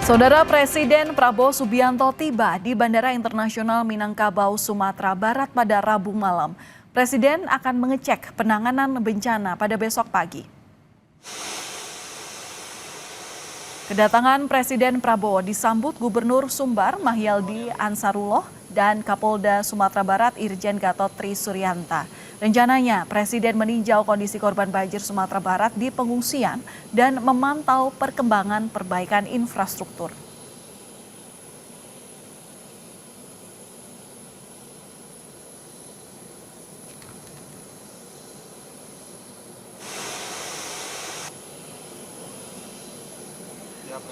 Saudara Presiden Prabowo Subianto tiba di Bandara Internasional Minangkabau, Sumatera Barat pada Rabu malam. Presiden akan mengecek penanganan bencana pada besok pagi. Kedatangan Presiden Prabowo disambut Gubernur Sumbar Mahyaldi Ansarullah dan Kapolda Sumatera Barat Irjen Gatot Tri Suryanta. Rencananya Presiden meninjau kondisi korban banjir Sumatera Barat di pengungsian dan memantau perkembangan perbaikan infrastruktur.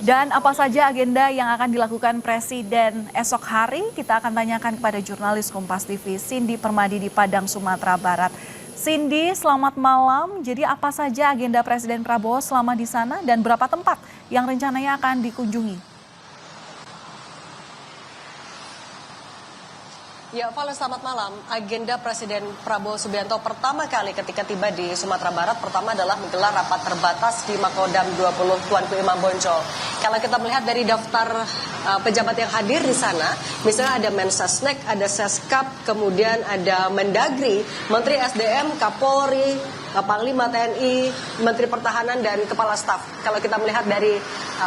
Dan apa saja agenda yang akan dilakukan Presiden esok hari? Kita akan tanyakan kepada jurnalis Kompas TV Cindy Permadi di Padang, Sumatera Barat. Cindy, selamat malam. Jadi apa saja agenda Presiden Prabowo selama di sana dan berapa tempat yang rencananya akan dikunjungi? Ya, Valen, selamat malam. Agenda Presiden Prabowo Subianto pertama kali ketika tiba di Sumatera Barat pertama adalah menggelar rapat terbatas di Makodam 20 Tuanku Imam Bonjol. Kalau kita melihat dari daftar pejabat yang hadir di sana, misalnya ada Mensesnek, ada Seskap, kemudian ada Mendagri, Menteri SDM, Kapolri, Panglima TNI, Menteri Pertahanan, dan Kepala Staf. Kalau kita melihat dari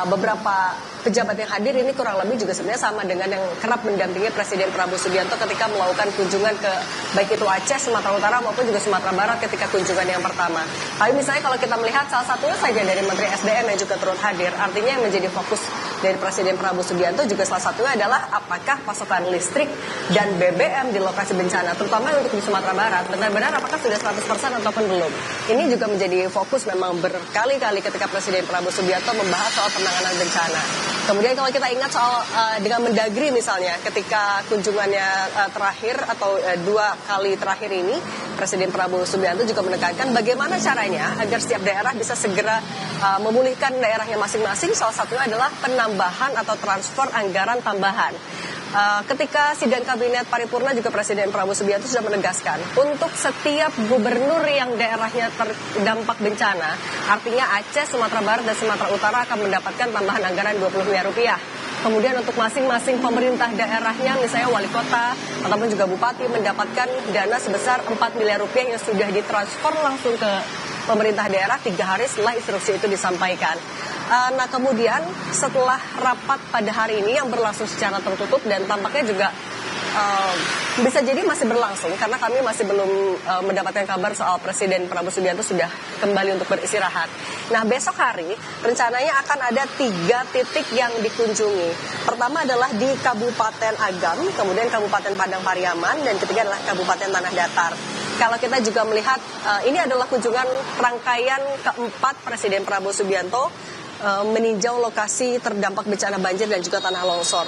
beberapa pejabat yang hadir ini kurang lebih juga sebenarnya sama dengan yang kerap mendampingi Presiden Prabowo Subianto ketika melakukan kunjungan ke baik itu Aceh, Sumatera Utara maupun juga Sumatera Barat ketika kunjungan yang pertama. Tapi misalnya kalau kita melihat salah satunya saja dari Menteri SDM yang juga turut hadir, artinya yang menjadi fokus dari Presiden Prabowo Subianto juga salah satunya adalah apakah pasokan listrik dan BBM di lokasi bencana, terutama untuk di Sumatera Barat, benar-benar apakah sudah 100% ataupun belum. Ini juga menjadi fokus memang berkali-kali ketika Presiden Prabowo Subianto membahas soal penanganan bencana. Kemudian kalau kita ingat soal dengan Mendagri misalnya, ketika kunjungannya terakhir atau 2 kali terakhir ini, Presiden Prabowo Subianto juga menekankan bagaimana caranya agar setiap daerah bisa segera memulihkan daerahnya masing-masing. Salah satunya adalah penambahan atau transfer anggaran tambahan. Ketika sidang kabinet paripurna juga Presiden Prabowo Subianto sudah menegaskan untuk setiap gubernur yang daerahnya terdampak bencana, artinya Aceh, Sumatera Barat, dan Sumatera Utara akan mendapatkan tambahan anggaran 20 miliar rupiah. Kemudian untuk masing-masing pemerintah daerahnya, misalnya wali kota ataupun juga bupati, mendapatkan dana sebesar 4 miliar rupiah yang sudah ditransfer langsung ke pemerintah daerah 3 hari setelah instruksi itu disampaikan. Nah kemudian setelah rapat pada hari ini yang berlangsung secara tertutup dan tampaknya juga bisa jadi masih berlangsung karena kami masih belum mendapatkan kabar soal Presiden Prabowo Subianto sudah kembali untuk beristirahat. Nah besok hari rencananya akan ada 3 titik yang dikunjungi. Pertama adalah di Kabupaten Agam, kemudian Kabupaten Padang Pariaman, dan ketiga adalah Kabupaten Tanah Datar. Kalau kita juga melihat ini adalah kunjungan rangkaian keempat Presiden Prabowo Subianto meninjau lokasi terdampak bencana banjir dan juga tanah longsor.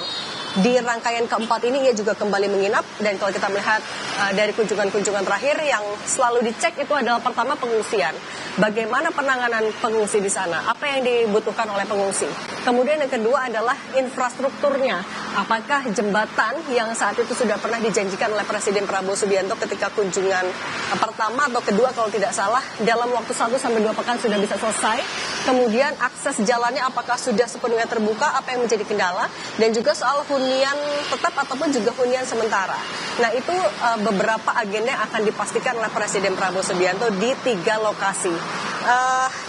Di rangkaian keempat ini ia juga kembali menginap, dan kalau kita melihat dari kunjungan-kunjungan terakhir yang selalu dicek itu adalah pertama pengungsian. Bagaimana penanganan pengungsi di sana? Apa yang dibutuhkan oleh pengungsi? Kemudian yang kedua adalah infrastrukturnya. Apakah jembatan yang saat itu sudah pernah dijanjikan oleh Presiden Prabowo Subianto ketika kunjungan pertama atau kedua kalau tidak salah dalam waktu 1-2 pekan sudah bisa selesai. Kemudian akses jalannya apakah sudah sepenuhnya terbuka, apa yang menjadi kendala, dan juga soal hunian tetap ataupun juga hunian sementara. Nah itu beberapa agenda yang akan dipastikan oleh Presiden Prabowo Subianto di 3 lokasi.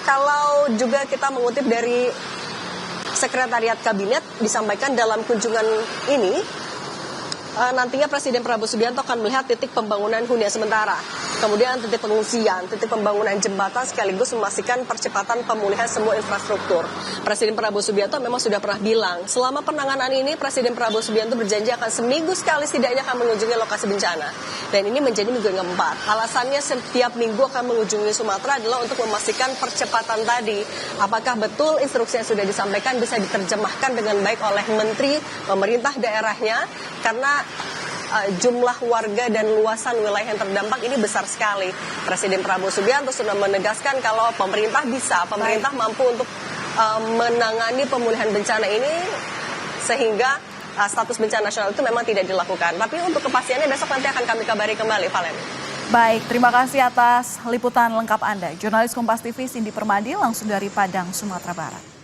Kalau juga kita mengutip dari Sekretariat Kabinet, disampaikan dalam kunjungan ini nantinya Presiden Prabowo Subianto akan melihat titik pembangunan hunian sementara, kemudian titik pengungsian, titik pembangunan jembatan, sekaligus memastikan percepatan pemulihan semua infrastruktur. Presiden Prabowo Subianto memang sudah pernah bilang, selama penanganan ini Presiden Prabowo Subianto berjanji akan seminggu sekali setidaknya akan mengunjungi lokasi bencana. Dan ini menjadi minggu yang keempat. Alasannya setiap minggu akan mengunjungi Sumatera adalah untuk memastikan percepatan tadi. Apakah betul instruksi yang sudah disampaikan bisa diterjemahkan dengan baik oleh menteri, pemerintah daerahnya, karena jumlah warga dan luasan wilayah yang terdampak ini besar sekali. Presiden Prabowo Subianto sudah menegaskan kalau pemerintah mampu untuk menangani pemulihan bencana ini sehingga status bencana nasional itu memang tidak dilakukan. Tapi untuk kepastiannya besok nanti akan kami kabari kembali, Valen. Baik, terima kasih atas liputan lengkap Anda. Jurnalis Kompas TV Cindy Permadi langsung dari Padang, Sumatera Barat.